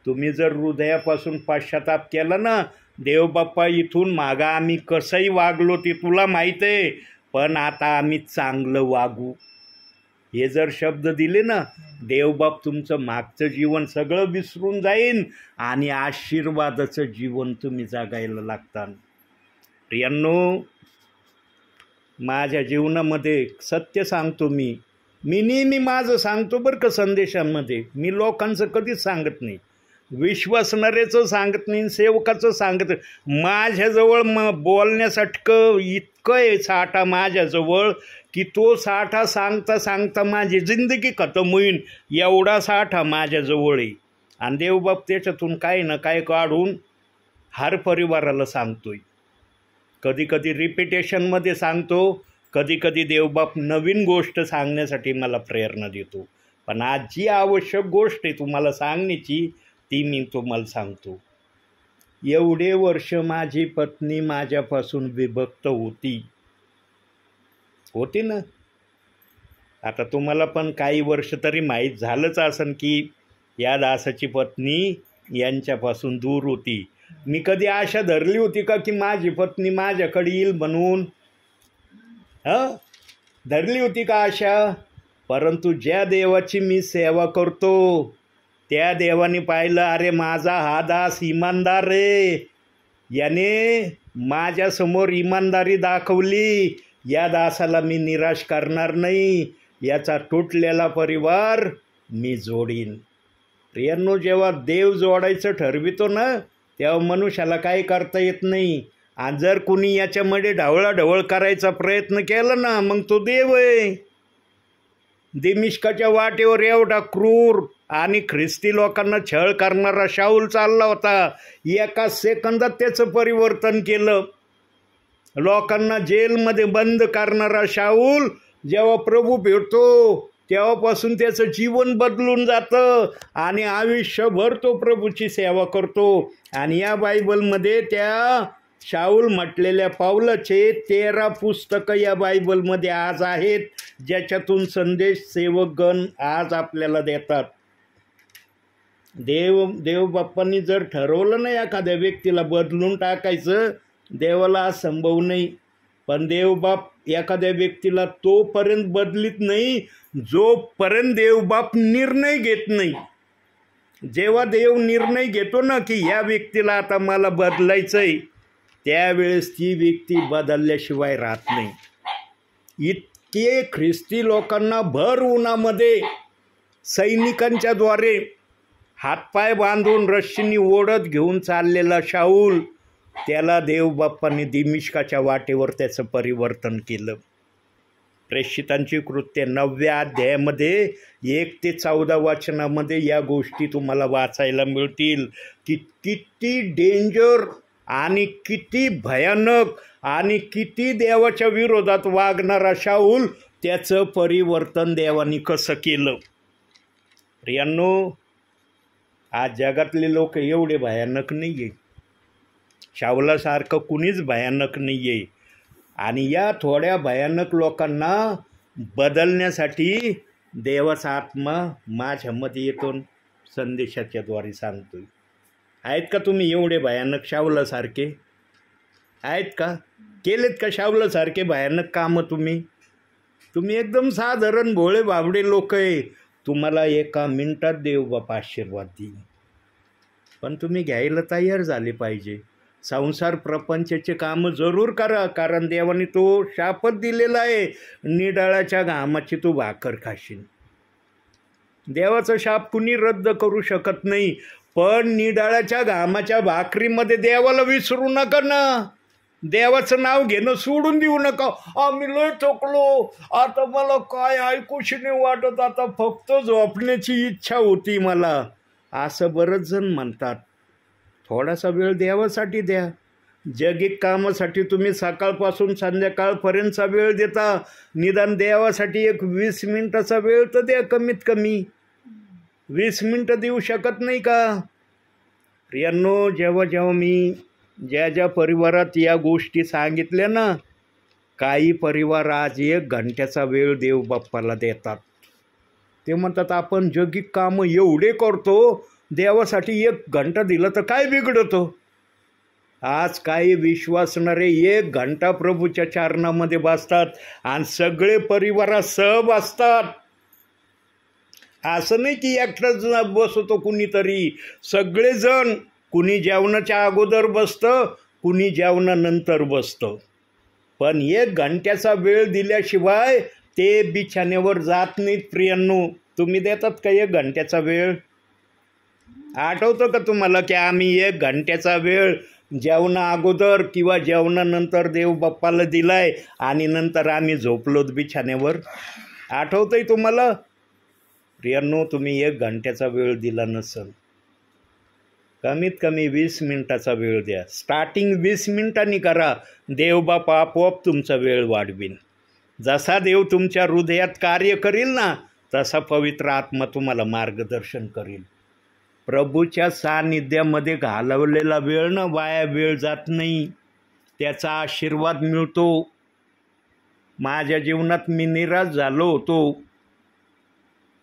तुम्ही जर हृदयापासून पश्चाताप केला ना, देवबाप्पा इथून मागा आम्ही कसंही वागलो ते तुला माहीत आहे, पण आता आम्ही चांगलं वागू, हे जर शब्द दिले ना, देवबाप तुमचं मागचं जीवन सगळं विसरून जाईन आणि आशीर्वादाचं जीवन तुम्ही जगायला लागता. प्रियांनो, माझ्या जीवनामध्ये सत्य सांगतो मी नेहमी माझं सांगतो बरं का संदेशांमध्ये. मी लोकांचं कधीच सांगत नाही, विश्वासणाऱ्याचं सांगत नाही, सेवकाचं सांगत. माझ्याजवळ बोलण्यासारखं इतकं आहे साठा माझ्याजवळ की तो साठा सांगता सांगता माझी जिंदगी खतम होईन एवढा साठा माझ्याजवळ आहे. आणि देवबाप त्याच्यातून काही ना काय काढून हर परिवाराला सांगतोय. कधी कधी रिपिटेशनमध्ये सांगतो, कधी कधी देवबाप नवीन गोष्ट सांगण्यासाठी मला प्रेरणा देतो. पण आज जी आवश्यक गोष्ट आहे तुम्हाला सांगण्याची ती मी तुम्हाला सांगतो. एवढे वर्ष माझी पत्नी माझ्यापासून विभक्त होती ना. आता तुम्हाला पण काही वर्ष तरी माहीत झालंच असेल की या दासाची पत्नी यांच्यापासून दूर होती. मी कधी आशा धरली होती का की माझी पत्नी माझ्याकडे येईल म्हणून? धरली होती का आशा? परंतु ज्या देवाची मी सेवा करतो त्या देवाने पाहिलं, अरे माझा हा दास इमानदार रे, याने माझ्यासमोर इमानदारी दाखवली, या दासाला मी निराश करणार नाही, याचा तुटलेला परिवार मी जोडीन. प्रियांनो, जेव्हा देव जोडायचं ठरवितो ना तेव्हा मनुष्याला काही करता येत नाही. आणि जर कुणी याच्यामध्ये ढवळाढवळ करायचा प्रयत्न केला ना मग तो देव आहे. दिमिश्काच्या वाटेवर एवढा क्रूर आणि ख्रिस्ती लोकांना छळ करणारा शाऊल चालला होता. एका सेकंदात त्याचं परिवर्तन केलं. लोकांना जेलमध्ये बंद करणारा शाऊल जेव्हा प्रभू भेटतो तेव्हापासून त्याचं जीवन बदलून जातं आणि आयुष्यभर तो प्रभूची सेवा करतो. आणि या बायबलमध्ये त्या शाऊल म्हटलेल्या पावलाचे 13 पुस्तकं या बायबलमध्ये आज आहेत, ज्याच्यातून संदेश सेवकगण आज आपल्याला देतात. देवबाप्पांनी जर ठरवलं नाही एखाद्या व्यक्तीला बदलून टाकायचं, देवाला असंभव नाही. पण देवबाप एखाद्या व्यक्तीला तोपर्यंत बदलित नाही जोपर्यंत देवबाप निर्णय घेत नाही. जेव्हा देव निर्णय घेतो ना की ह्या व्यक्तीला आता मला बदलायचं आहे, त्यावेळेस ती व्यक्ती बदलल्याशिवाय राहत नाही. इतके ख्रिस्ती लोकांना भर उन्हामध्ये सैनिकांच्या द्वारे हातपाय बांधून रश्मीनी ओढत घेऊन चाललेला शाऊल, त्याला देवबाप्पांनी दिमिश्काच्या वाटेवर त्याचं परिवर्तन केलं. प्रेषितांची कृत्य 9व्या अध्यायामध्ये 1 ते 14 वचनामध्ये या गोष्टी तुम्हाला वाचायला मिळतील की किती डेंजर आणि किती भयानक आणि किती देवाच्या विरोधात वागणारा शाऊल, त्याचं परिवर्तन देवाने कसं केलं. प्रियांनो, आज जगातले लोक एवढे भयानक नाही आहे, शाऊलासारखं कुणीच भयानक नाही आहे. आणि या थोड्या भयानक लोकांना बदलण्यासाठी देवाचा आत्मा माझ्यामध्ये येतो, संदेशाच्याद्वारे सांगतोय. आहेत का तुम्ही एवढे भयानक शाऊलासारखे? आहेत का? केलेत का शाऊलासारखे भयानक कामं तुम्ही एकदम साधारण भोळे बाबडे लोक आहे. तुम्हाला एका मिनिटात देवबाप आशीर्वाद देईल, पण तुम्ही घ्यायला तयार झाले पाहिजे. संसार प्रपंचाचे कामं जरूर करा, कारण देवाने तो शापच दिलेला आहे, निडाळाच्या घामाची तू भाकर खाशील. देवाचा शाप कुणी रद्द करू शकत नाही, पण निडाळाच्या घामाच्या भाकरीमध्ये देवाला विसरू नका ना. देवाचं नाव घेणं सोडून देऊ नका. आम्ही लय थकलो, आता मला काय ऐकूशी नाही वाटत, आता फक्त झोपण्याची इच्छा होती मला, असं बरंच जण म्हणतात. थोडासा वेळ देवासाठी द्या. जगिक कामासाठी तुम्ही सकाळपासून संध्याकाळपर्यंतचा वेळ देता, निदान देवासाठी एक 20 मिनिटाचा वेळ तर द्या. कमीत कमी 20 मिनिटं देऊ शकत नाही का? प्रियांनो, जेव्हा मी ज्या परिवारात या गोष्टी सांगितल्या ना, काही परिवार आज 1 घंट्याचा वेळ देवबाप्पाला देतात. ते म्हणतात आपण जगिक कामं एवढे करतो, देवासाठी 1 घंटा दिलं तर काय बिघडतं. आज काही विश्वासणारे 1 घंटा प्रभूच्या चरणामध्ये बसतात आणि सगळे परिवारासह बसतात. असं नाही की एकटाच बसतो कुणीतरी, सगळेजण. कुणी जेवणाच्या अगोदर बसतं, कुणी जेवणानंतर बसतं, पण 1 घंट्याचा वेळ दिल्याशिवाय ते बिछाण्यावर जात नाहीत. प्रियांनो, तुम्ही देतात का 1 घंट्याचा वेळ? आठवतं का तुम्हाला की आम्ही 1 घंट्याचा वेळ जेवणा अगोदर किंवा जेवणानंतर देवबाप्पाला दिलाय आणि नंतर आम्ही झोपलोत बिछाण्यावर? आठवतंय तुम्हाला? प्रियांनो, तुम्ही 1 घंट्याचा वेळ दिला नसेल, कमीत कमी 20 मिनिटाचा वेळ द्या. स्टार्टिंग 20 मिनिटांनी करा. देवबाप आपोआप तुमचा वेळ वाढवीन. जसा देव तुमच्या हृदयात कार्य करील ना, तसा पवित्र आत्मा तुम्हाला मार्गदर्शन करील. प्रभूच्या सानिध्यामध्ये घालवलेला वेळ ना वाया वेळ जात नाही, त्याचा आशीर्वाद मिळतो. माझ्या जीवनात मी निराश झालो होतो,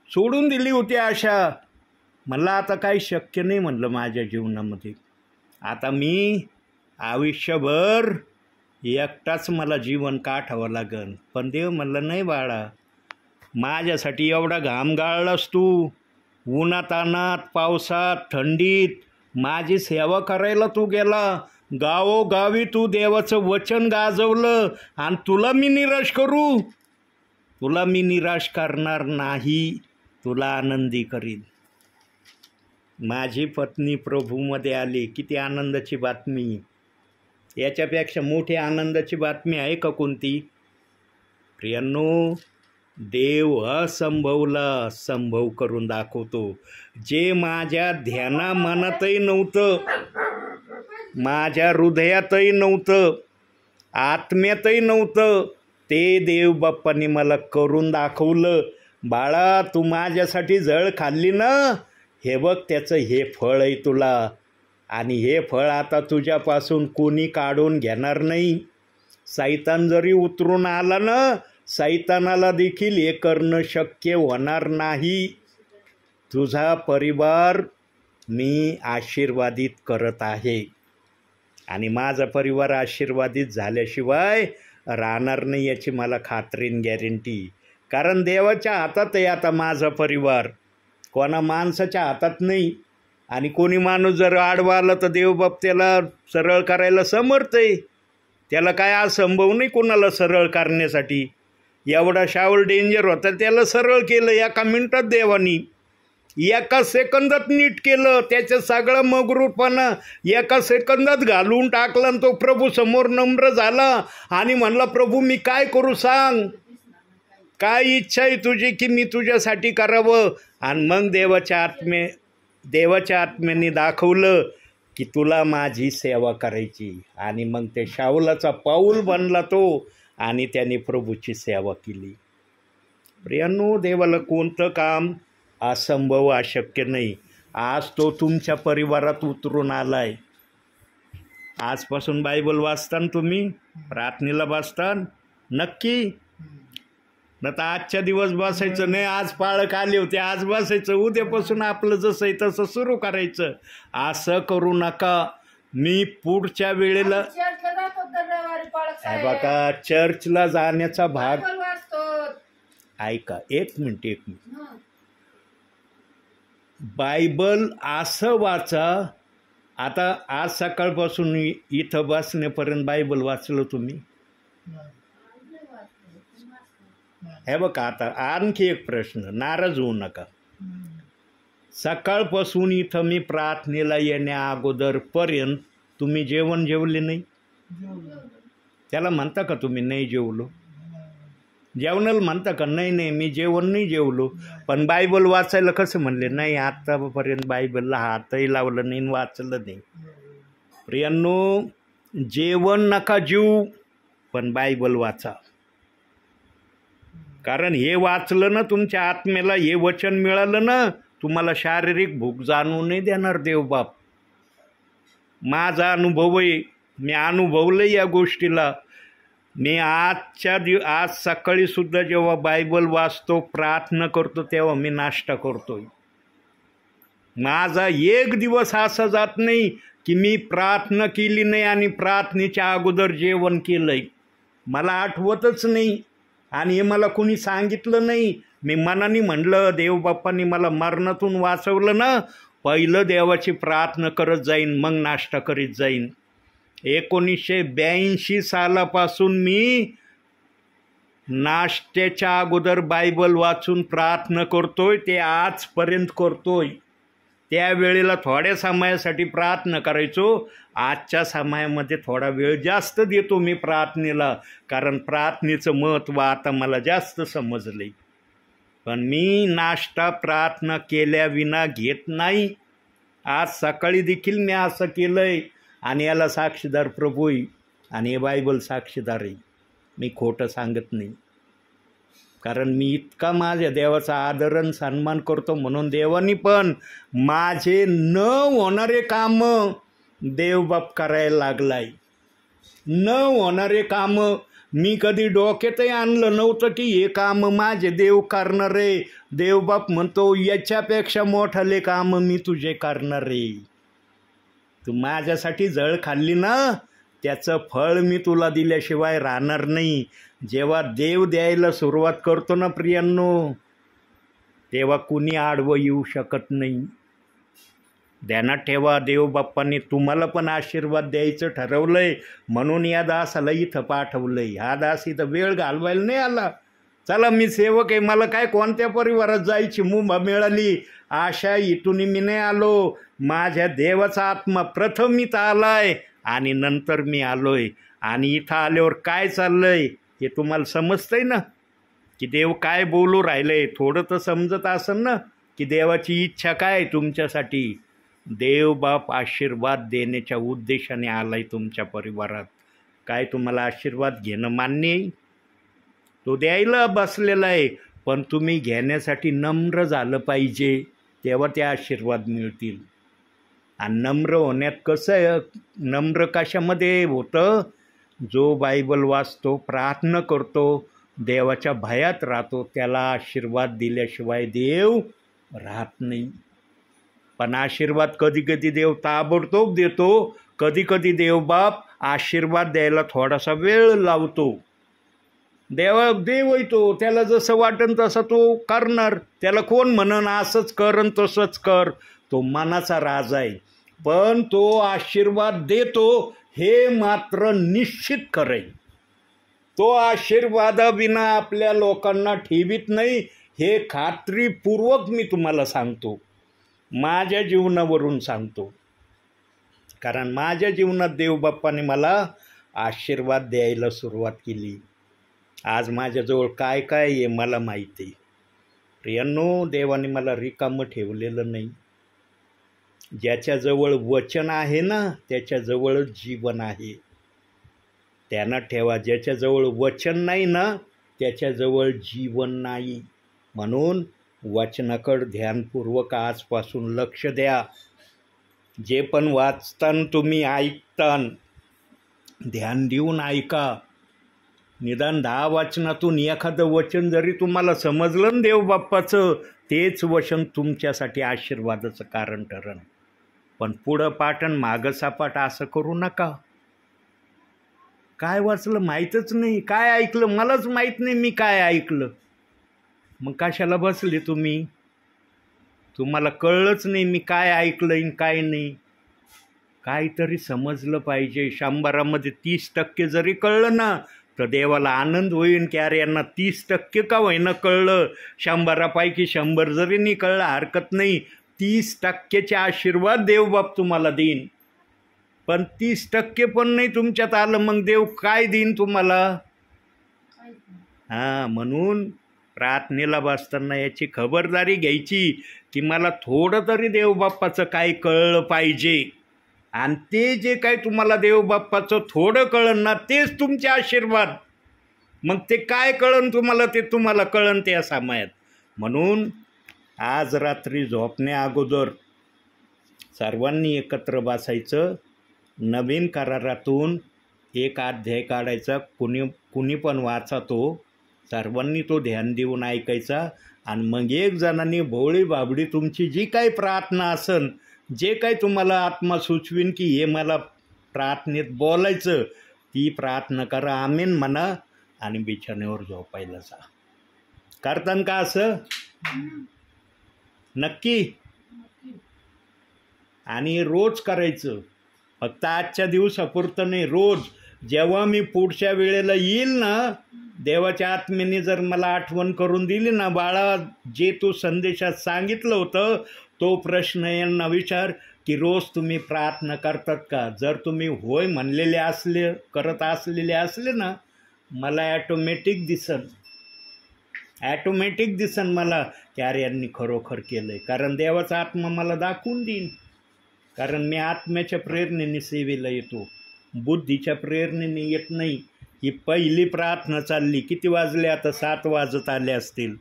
सोडून दिली होती आशा. मला आता काही शक्य नाही म्हणलं माझ्या जीवनामध्ये. आता मी आयुष्यभर एकटाच मला जीवन काढावं लागेल. पण देव म्हणलं नाही बाळा, माझ्यासाठी एवढा घाम गाळलास तू, उन्हातानात, पावसात, थंडीत माझी सेवा करायला तू गेला, गावोगावी तू देवाचं वचन गाजवलं, आणि तुला मी निराश करू? तुला मी निराश करणार नाही, तुला आनंदी करीन. माझी पत्नी प्रभूमध्ये आली, किती आनंदाची बातमी. याच्यापेक्षा मोठी आनंदाची बातमी आहे का कोणती? प्रियांनो, देव असंभवला संभव करून दाखवतो. जे माझ्या ध्याना मनातही नव्हतं, माझ्या हृदयातही नव्हतं, आत्म्यातही नव्हतं, ते देवबाप्पांनी मला करून दाखवलं. बाळा, तू माझ्यासाठी झळ खाल्ली ना, हे बघ त्याचं हे फळ आहे तुला, आणि हे फळ आता तुझ्यापासून कोणी काढून घेणार नाही. सैतान जरी उतरून आला ना, सैतानाला देखील हे करणं शक्य होणार नाही. तुझा परिवार मी आशीर्वादित करत आहे, आणि माझा परिवार आशीर्वादित झाल्याशिवाय राहणार नाही याची मला खात्रीन गॅरंटी. कारण देवाच्या हातात आहे आता माझा परिवार, कोणा माणसाच्या हातात नाही. आणि कोणी माणूस जर आडवा आला तर देवबाप त्याला सरळ करायला समर्थ आहे. त्याला काय असंभव नाही कोणाला सरळ करण्यासाठी. एवढा शाऊल डेंजर होता, त्याला सरळ केलं 1 मिनिटात देवानी, 1 सेकंदात नीट केलं. त्याचं सगळं मगरूपणा 1 सेकंदात घालून टाकलं, आणि तो प्रभू समोर नम्र झाला आणि म्हणला, प्रभू मी काय करू सांग, काय इच्छा आहे तुझी की मी तुझ्यासाठी करावं. आणि मग देवाच्या आत्म्याने दाखवलं की तुला माझी सेवा करायची. आणि मग ते शाऊलाचा पाऊल बनला तो, आणि त्याने प्रभूची सेवा केली. प्रियांनो, देवाला कोणतं काम असंभव अशक्य नाही. आज तो तुमच्या परिवारात उतरून आलाय. आजपासून बायबल वाचतान, तुम्ही प्रार्थनेला बसतान नक्की. न तर आजच्या दिवस बसायचं नाही, आज पाळक आले होते आज बसायचं, उद्यापासून आपलं जसं आहे तसं सुरू करायचं. असं करू नका. मी पुढच्या वेळेला बघा, चर्चला जाण्याचा भाग ऐका, एक मिनिट. बायबल असं वाचा. आता आज सकाळपासून इथं बसण्यापर्यंत बायबल वाचलं तुम्ही? हे बघा, आता आणखी एक प्रश्न, नाराज होऊ नका. सकाळपासून इथं मी प्रार्थनेला येण्या अगोदरपर्यंत तुम्ही जेवण जेवले नाही? त्याला म्हणता का तुम्ही नाही जेवलो? जेवणाला म्हणता का नाही मी जेवण नाही जेवलो? पण बायबल वाचायला कसं म्हणले? नाही, आत्तापर्यंत बायबलला हातही लावलं नाही, वाचलं नाही. प्रियांनो, जेवण नका जेवू, पण बायबल वाचा. कारण हे वाचलं ना, तुमच्या आत्मेला हे वचन मिळालं ना, तुम्हाला शारीरिक भूक जाणू नाही देणार देवबाप. माझा अनुभव आहे, मी अनुभवलं या गोष्टीला. मी आज सकाळीसुद्धा जेव्हा बायबल वाचतो, प्रार्थना करतो, तेव्हा मी नाश्ता करतोय. माझा एक दिवस असा जात नाही की मी प्रार्थना केली नाही आणि प्रार्थनेच्या अगोदर जेवण केलंय. मला आठवतच नाही, आणि हे मला कोणी सांगितलं नाही. मी मनाने म्हणलं, देवबाप्पांनी मला मरणातून वाचवलं ना, पहिलं देवाची प्रार्थना करत जाईन, मग नाश्ता करीत जाईन. 1982 सालापासून मी नाश्त्याच्या अगोदर बायबल वाचून प्रार्थना करतोय, ते आजपर्यंत करतोय. त्यावेळेला थोड्या समयासाठी प्रार्थना करायचो, आजच्या समयामध्ये थोडा वेळ जास्त देतो मी प्रार्थनेला, कारण प्रार्थनेचं महत्त्व आता मला जास्त समजलंय. पण मी नाश्ता प्रार्थना केल्याविना घेत नाही. आज सकाळी देखील मी असं केलंय, आणि याला साक्षीदार प्रभू आहे, आणि हे बायबल साक्षीदार आहे. मी खोटं सांगत नाही, कारण मी इतका माझ्या देवाचा आदर आणि सन्मान करतो. म्हणून देवानी पण माझे न होणारे कामं देवबाप करायला लागलाय. न होणारे कामं मी कधी डोक्यातही आणलं नव्हतं की हे कामं माझे देव करणार आहे. देवबाप म्हणतो, याच्यापेक्षा मोठाले कामं मी तुझे करणार आहे. तू माझ्यासाठी जळ खाल्ली ना, त्याचं फळ मी तुला दिल्याशिवाय राहणार नाही. जेव्हा देव द्यायला सुरुवात करतो ना प्रियांनो, तेव्हा कुणी आडवं येऊ शकत नाही. ध्यानात ठेवा, देवबाप्पांनी तुम्हाला पण आशीर्वाद द्यायचं ठरवलंय, म्हणून या दासाला इथं पाठवलंय. हा दास इथं वेळ घालवायला नाही आला. चला, मी सेवक आहे, मला काय कोणत्या परिवारात जायची मुभा मिळाली आशा इथून मी नाही आलो. माझ्या देवाचा आत्मा प्रथम इथं आलाय, आणि नंतर मी आलोय. आणि इथं आल्यावर काय चाललंय हे तुम्हाला समजतंय ना, की देव काय बोलू राहिलंय. थोडं तर समजत असेल ना, की देवाची इच्छा काय तुमच्यासाठी. देवबाप आशीर्वाद देण्याच्या उद्देशाने आलाय तुमच्या परिवारात. काय तुम्हाला आशीर्वाद घेणं मान्य आहे? तो द्यायला बसलेला आहे, पण तुम्ही घेण्यासाठी नम्र झालं पाहिजे, तेव्हा ते आशीर्वाद मिळतील. आणि नम्र होण्यात कसं आहे, नम्र कशामध्ये होतं? जो बायबल वाचतो, प्रार्थना करतो, देवाच्या भयात राहतो, त्याला आशीर्वाद दिल्याशिवाय देव राहत नाही. पण आशीर्वाद कधी कधी देव ताबडतोब देतो, कधी कधी देवबाप आशीर्वाद द्यायला थोडासा वेळ लावतो. देव येतो, त्याला जसं वाटेल तसं तो करणार. त्याला कोण म्हणन असंच कर आणि तसंच कर? तो मनाचा राजा आहे. पण तो आशीर्वाद देतो हे मात्र निश्चित करेल. तो आशीर्वादाविना आपल्या लोकांना ठेवीत नाही, हे खात्रीपूर्वक मी तुम्हाला सांगतो. माझ्या जीवनावरून सांगतो, कारण माझ्या जीवनात देवबाप्पाने मला आशीर्वाद द्यायला सुरुवात केली. आज माझ्याजवळ काय काय आहे मला माहिती आहे. प्रियांनो, देवाने मला रिकामं ठेवलेलं नाही. ज्याच्याजवळ वचन आहे ना त्याच्याजवळ जीवन आहे. त्यांना ठेवा, ज्याच्याजवळ वचन नाही ना त्याच्याजवळ जीवन नाही. म्हणून वचनाकडे ध्यानपूर्वक आजपासून लक्ष द्या. जे पण वाचतान तुम्ही ऐकतान ध्यान देऊन ऐका. निदान 10 वचनातून एखादं वचन जरी तुम्हाला समजलं ना देवबाप्पाचं, तेच वचन तुमच्यासाठी आशीर्वादाचं कारण ठरण. पण पुढं पाठ आणि मागं सापाट असं करू नका. काय वाचलं माहीतच नाही, काय ऐकलं मलाच माहीत नाही मी काय ऐकलं. मग कशाला बसले तुम्ही? तुम्हाला कळलंच नाही मी काय ऐकलं आणि काय नाही. काहीतरी समजलं पाहिजे. 100मध्ये 30% जरी कळलं ना तर देवाला आनंद होईल की अरे यांना 30% का होईना कळलं. 100पैकी 100 जरी नाही कळलं हरकत नाही. 30%चे आशीर्वाद देवबाप तुम्हाला देईन. पण 30% पण नाही तुमच्यात आलं मग देव काय देईन तुम्हाला? म्हणून प्रार्थनेला बसताना याची खबरदारी घ्यायची की मला थोडं तरी देवबाप्पाचं काय कळलं पाहिजे. आणि ते जे काय तुम्हाला देवबाप्पाचं थोडं कळन ना तेच तुमचे आशीर्वाद. मग ते काय कळन तुम्हाला ते तुम्हाला कळन त्या समयात. म्हणून आज रात्री झोपण्या अगोदर सर्वांनी एकत्र बसायचं. नवीन करारातून एक अध्याय काढायचा. कुणी पण वाचा तो. सर्वांनी तो ध्यान देऊन ऐकायचा. आणि मग एक जणांनी भोळी बाबडी तुमची जी काही प्रार्थना असन, जे काही तुम्हाला आत्मा सुचवीन की हे मला प्रार्थनेत बोलायचं, ती प्रार्थना करा, आमीन म्हणा आणि बिछाण्यावर झोपायला जा. करतान का असं? नक्की. आणि रोज करायचं. फक्त आजच्या दिवसापुरतं नाही, रोज. जेव्हा मी पुढच्या वेळेला येईल ना देवाच्या आत्म्याने जर मला आठवण करून दिली ना, बाळा जे तू संदेशात सांगितलं होतं तो प्रश्न यांना विचार की रोज तुम्ही प्रार्थना करतात का. जर तुम्ही होय म्हणलेले करत असलेले असले ना, मला ॲटोमॅटिक दिसन मला की अरे यांनी खरोखर केलं आहे. कारण देवाचा आत्मा मला दाखवून देईन. कारण मी आत्म्याच्या प्रेरणेने सेवेला येतो, बुद्धीच्या प्रेरणेने येत नाही. ही पहिली प्रार्थना चालली. किती वाजले आता? 7 वाजत आले असतील.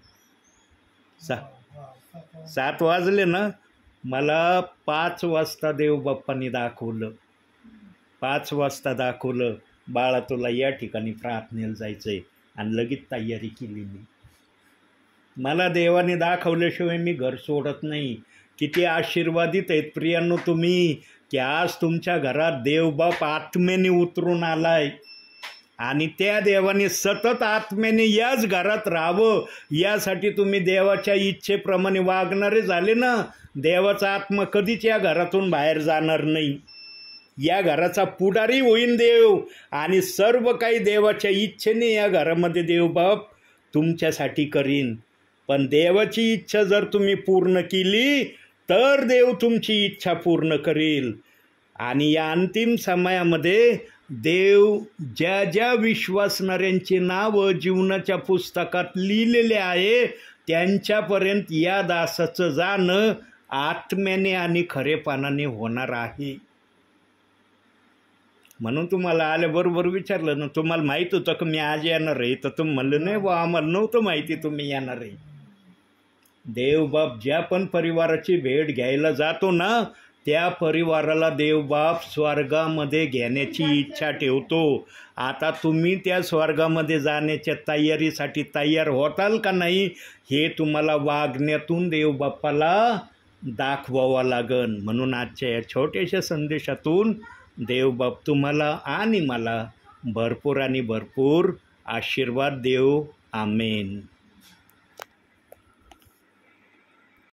7 वाजले ना. मला 5 वाजता देवबाप्पांनी दाखवलं. 5 वाजता दाखवलं बाळा तुला या ठिकाणी प्रार्थनेला जायचं आहे. आणि लगेच तयारी केली मी. मला देवाने दाखवल्याशिवाय मी घर सोडत नाही. किती आशीर्वादित आहेत प्रियांनो तुम्ही की आज तुमच्या घरात देवबाप आत्म्याने उतरून आलाय. आणि त्या देवाने सतत आत्म्याने याच घरात राहावं यासाठी तुम्ही देवाच्या इच्छेप्रमाणे वागणारे झाले ना. देवाचा आत्मा कधीच या घरातून बाहेर जाणार नाही. या घराचा पुढारी होईन देव. आणि सर्व काही देवाच्या इच्छेने या घरामध्ये देवबाप तुमच्यासाठी करीन. पण देवाची इच्छा जर तुम्ही पूर्ण केली तर देव तुमची इच्छा पूर्ण करेल. आणि या अंतिम समयामध्ये देव ज्या ज्या विश्वासणाऱ्यांची नावं जीवनाच्या पुस्तकात लिहिलेले आहे त्यांच्यापर्यंत या दासाचं जाणं आत्म्याने आणि खरेपणाने होणार आहे. म्हणून तुम्हाला आल्याबरोबर विचारलं ना, तुम्हाला माहीत होतं की मी आज येणार आहे? तर तुम्ही म्हणलं नाही बा आम्हाला नव्हतं माहिती तुम्ही येणार आहे. देवबाप ज्या पण परिवाराची भेट घ्यायला जातो ना त्या परिवाराला देवबाप स्वर्गामध्ये घेण्याची इच्छा ठेवतो. आता तुम्ही त्या स्वर्गामध्ये जाण्याच्या तयारीसाठी तयार होताल का नाही हे तुम्हाला वागण्यातून देवबाप्पाला दाखवावं लागन. म्हणून आजच्या या छोट्याशा संदेशातून देवबाप तुम्हाला आणि मला भरपूर आणि भरपूर आशीर्वाद देव. आमेन.